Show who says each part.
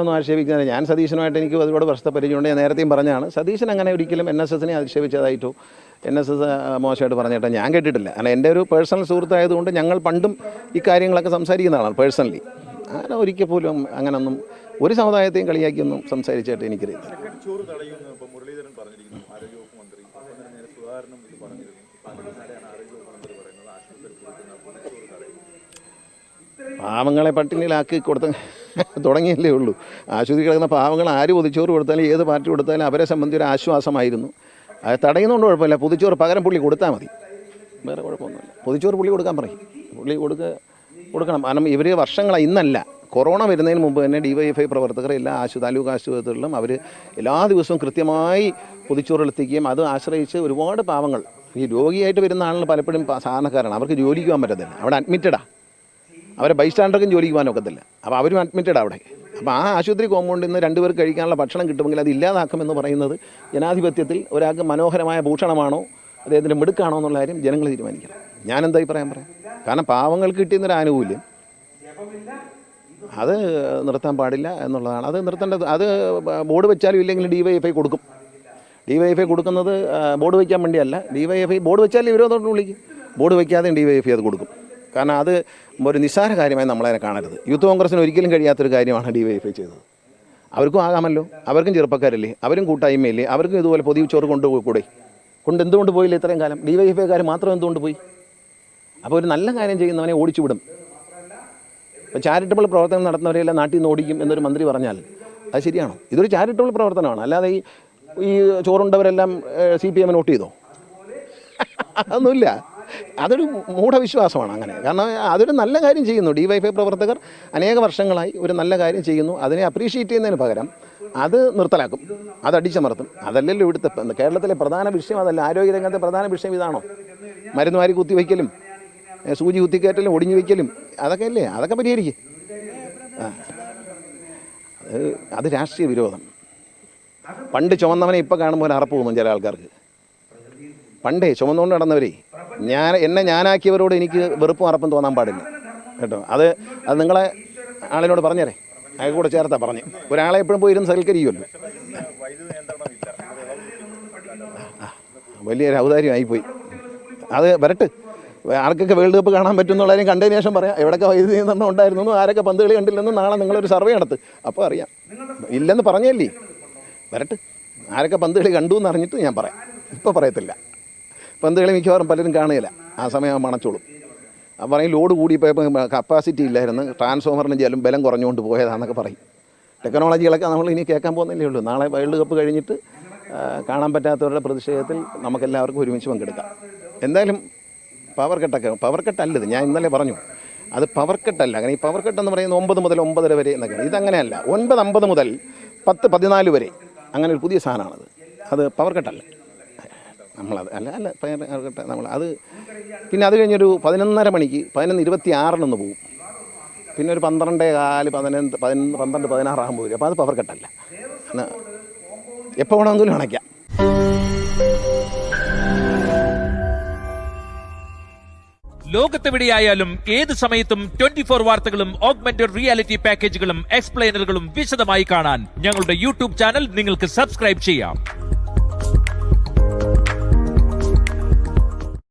Speaker 1: ഒന്നും ആക്ഷേപിക്കുന്നത് ഞാൻ സതീശനുമായിട്ട് എനിക്ക് ഒരുപാട് വർഷത്തെ പരിചയമുണ്ട്. ഞാൻ നേരത്തെയും പറഞ്ഞാണ്, സതീശൻ അങ്ങനെ ഒരിക്കലും NSSനെ അധിക്ഷേപിച്ചതായിട്ടോ NSS മോശമായിട്ട് പറഞ്ഞിട്ടോ ഞാൻ കേട്ടിട്ടില്ല. കാരണം എൻ്റെ ഒരു പേഴ്സണൽ സുഹൃത്തായതുകൊണ്ട് ഞങ്ങൾ പണ്ടും ഈ കാര്യങ്ങളൊക്കെ സംസാരിക്കുന്ന ആളാണ് പേഴ്സണലി. അങ്ങനെ ഒരിക്കൽ പോലും അങ്ങനൊന്നും ഒരു സമുദായത്തെയും കളിയാക്കിയൊന്നും സംസാരിച്ചായിട്ട് എനിക്കറിയില്ല. പാവങ്ങളെ പട്ടിണിയിലാക്കി കൊടുത്ത തുടങ്ങിയല്ലേ ഉള്ളൂ. ആശുപത്രി കിടക്കുന്ന പാവങ്ങൾ ആര് പൊതിച്ചോറ് കൊടുത്താലും ഏത് പാർട്ടി കൊടുത്താലും അവരെ സംബന്ധിച്ച് ഒരു ആശ്വാസമായിരുന്നു. അത് തടയുന്നതുകൊണ്ട് കുഴപ്പമില്ല. പൊതിച്ചോറ് പകരം പുള്ളി കൊടുത്താൽ മതി, വേറെ കുഴപ്പമൊന്നുമില്ല. പൊതിച്ചോറ് പുള്ളി കൊടുക്കാൻ പറയും, പുള്ളി കൊടുക്കണം. കാരണം ഇവർ വർഷങ്ങളായി, ഇന്നല്ല, കൊറോണ വരുന്നതിന് മുമ്പ് തന്നെ DYFI പ്രവർത്തകർ എല്ലാ താലൂക്ക് ആശുപത്രികളിലും അവർ എല്ലാ ദിവസവും കൃത്യമായി പൊതിച്ചോറെത്തിക്കുകയും അത് ആശ്രയിച്ച് ഒരുപാട് പാവങ്ങൾ ഈ രോഗിയായിട്ട് വരുന്ന ആളുകൾ പലപ്പോഴും സാധാരണക്കാരാണ്. അവർക്ക് ജോലിക്ക് പോകാൻ പറ്റത്തില്ല, അവിടെ അഡ്മിറ്റഡാണ്. അവരെ ബൈസ്റ്റാൻഡർക്കും ജോലിക്ക് പോകാനൊക്കത്തില്ല. അപ്പോൾ അവരും അഡ്മിറ്റഡ് അവിടെ. അപ്പോൾ ആ ആശുപത്രി കോമ്പൗണ്ടിൽ നിന്ന് 2 പേർക്ക് കഴിക്കാനുള്ള ഭക്ഷണം കിട്ടുമെങ്കിൽ അത് ഇല്ലാതാക്കുമെന്ന് പറയുന്നത് ജനാധിപത്യത്തിൽ ഒരാൾക്ക് മനോഹരമായ ഭൂഷണമാണോ അദ്ദേഹത്തിൻ്റെ മിടുക്കാണോ എന്നുള്ള കാര്യം ജനങ്ങൾ തീരുമാനിക്കണം. ഞാനെന്താ പറയാൻ പറയാം. കാരണം പാവങ്ങൾക്ക് കിട്ടിയെന്നൊരു ആനുകൂല്യം അത് നിർത്താൻ പാടില്ല എന്നുള്ളതാണ്. അത് നിർത്തേണ്ടത്. അത് ബോർഡ് വെച്ചാലും ഇല്ലെങ്കിലും DYFI കൊടുക്കും. DYFI കൊടുക്കുന്നത് ബോർഡ് വയ്ക്കാൻ വേണ്ടിയല്ല. DYFI ബോർഡ് വെച്ചാലും വിരോധമായിട്ട് വിളിക്കും. ബോർഡ് വയ്ക്കാതെയും DYFI അത് കൊടുക്കും. കാരണം അത് ഒരു നിസ്സാര കാര്യമായി നമ്മളതിനെ കാണരുത്. യൂത്ത് കോൺഗ്രസ്സിന് ഒരിക്കലും കഴിയാത്തൊരു കാര്യമാണ് DYFI ചെയ്തത്. അവർക്കും ആകാമല്ലോ, അവർക്കും ചെറുപ്പക്കാരല്ലേ, അവരും കൂട്ടായ്മയില്ലേ, അവർക്കും ഇതുപോലെ പൊതിച്ചോറ് കൊണ്ടുപോയിക്കൂടെ? എന്തുകൊണ്ട് പോയില്ല ഇത്രയും കാലം? DYFIക്കാർ മാത്രം എന്തുകൊണ്ട് പോയി? അപ്പോൾ ഒരു നല്ല കാര്യം ചെയ്യുന്നവനെ ഓടിച്ചു വിടും. ഇപ്പോൾ ചാരിറ്റബിൾ പ്രവർത്തനം നടത്തുന്നവരെല്ലാം നാട്ടിൽ നിന്ന് ഓടിക്കും എന്നൊരു മന്ത്രി പറഞ്ഞാൽ അത് ശരിയാണോ? ഇതൊരു ചാരിറ്റബിൾ പ്രവർത്തനമാണ്. അല്ലാതെ ഈ ചോറുണ്ടവരെല്ലാം CPM വോട്ട് ചെയ്തോ? അതൊന്നുമില്ല. അതൊരു മൂഢവിശ്വാസമാണ് അങ്ങനെ. കാരണം അതൊരു നല്ല കാര്യം ചെയ്യുന്നു. DYFI പ്രവർത്തകർ അനേക വർഷങ്ങളായി ഒരു നല്ല കാര്യം ചെയ്യുന്നു. അതിനെ അപ്രീഷിയേറ്റ് ചെയ്യുന്നതിന് പകരം അത് നിർത്തലാക്കും, അത് അടിച്ചമർത്തും. അതല്ലല്ലോ ഇവിടുത്തെ കേരളത്തിലെ പ്രധാന വിഷയം. അതല്ല ആരോഗ്യരംഗത്തെ പ്രധാന വിഷയം ഇതാണോ? മരുന്ന് വാരി കുത്തിവയ്ക്കലും സൂചി കുത്തിക്കയറ്റലും ഒടിഞ്ഞു വയ്ക്കലും അതൊക്കെ അല്ലേ? അതൊക്കെ പരിഹരിക്കും. അത് രാഷ്ട്രീയ വിരോധം. പണ്ട് ചുമന്നവനെ ഇപ്പോൾ കാണുമ്പോൾ അറപ്പ് തോന്നും ചില ആൾക്കാർക്ക്. പണ്ടേ ചുമന്നുകൊണ്ട് നടന്നവരെ എന്നെ ഞാനാക്കിയവരോട് എനിക്ക് വെറുപ്പും അറപ്പും തോന്നാൻ പാടില്ല കേട്ടോ. അത് നിങ്ങളെ ആളിനോട് പറഞ്ഞേരെ, അയാൾ കൂടെ ചേർത്താ പറഞ്ഞു. ഒരാളെ എപ്പോഴും പോയി ഇരുന്ന് സൽക്കരിക്കുമല്ലോ. വലിയൊരു ഔദാര്യമായിപ്പോയി. അത് വരട്ട്. ആർക്കൊക്കെ വേൾഡ് കപ്പ് കാണാൻ പറ്റും എന്നുള്ളതിനും കണ്ടതിന് ശേഷം പറയാം. എവിടെയൊക്കെ വൈദ്യുതി നിയന്ത്രണം ഉണ്ടായിരുന്നു, ആരൊക്കെ പന്ത് കളി കണ്ടില്ലെന്നും നാളെ നിങ്ങളൊരു സർവേ നടത്ത്, അപ്പോൾ അറിയാം. ഇല്ലെന്ന് പറഞ്ഞല്ലേ, വരട്ട്. ആരൊക്കെ പന്ത് കളി കണ്ടു എന്ന് അറിഞ്ഞിട്ട് ഞാൻ പറയാം. ഇപ്പോൾ പറയത്തില്ല. പന്ത് കളി മിക്കവാറും പലരും കാണുകയില്ല. ആ സമയം മണച്ചോളും. അപ്പം പറയും ലോഡ് കൂടിപ്പോയപ്പോൾ കപ്പാസിറ്റി ഇല്ലായിരുന്നു, ട്രാൻസ്ഫോമറിന് ബലം കുറഞ്ഞുകൊണ്ട് പോയതാണെന്നൊക്കെ പറയും. ടെക്നോളജികളൊക്കെ നമ്മൾ ഇനി കേൾക്കാൻ പോകുന്നില്ലേ ഉള്ളൂ. നാളെ വേൾഡ് കപ്പ് കഴിഞ്ഞിട്ട് കാണാൻ പറ്റാത്തവരുടെ പ്രതിഷേധത്തിൽ നമുക്കെല്ലാവർക്കും ഒരുമിച്ച് പങ്കെടുക്കാം. എന്തായാലും പവർ കട്ടല്ലത്. ഞാൻ ഇന്നലെ പറഞ്ഞു, അത് പവർ കട്ടല്ല. കാരണം ഈ പവർ കട്ട് എന്ന് പറയുന്നത് 9 മുതൽ 9:30 വരെ എന്നൊക്കെയാണ്. ഇതങ്ങനെയല്ല. 9:50 മുതൽ 10:14 വരെ അങ്ങനെ ഒരു പുതിയ സാധനമാണത്. അത് പവർ കട്ടല്ല. നമ്മളത് അല്ല പവർ കട്ട് അത്. പിന്നെ അത് കഴിഞ്ഞൊരു 11:30 മണിക്ക് 11:26 പോകും. പിന്നെ ഒരു 12:15 12 16 ആകുമ്പോൾ വരും. അപ്പോൾ അത് പവർ കട്ടല്ല. എപ്പോൾ വേണമെങ്കിലും അണയ്ക്കാം.
Speaker 2: ലോകത്തെവിടെയായാലും ഏത് സമയത്തും 24 വാർത്തകളും ഓഗ്മെന്റഡ് റിയാലിറ്റി പാക്കേജുകളും എക്സ്പ്ലെയിനറുകളും വിശദമായി കാണാൻ ഞങ്ങളുടെ YouTube ചാനൽ നിങ്ങൾക്ക് സബ്സ്ക്രൈബ് ചെയ്യാം.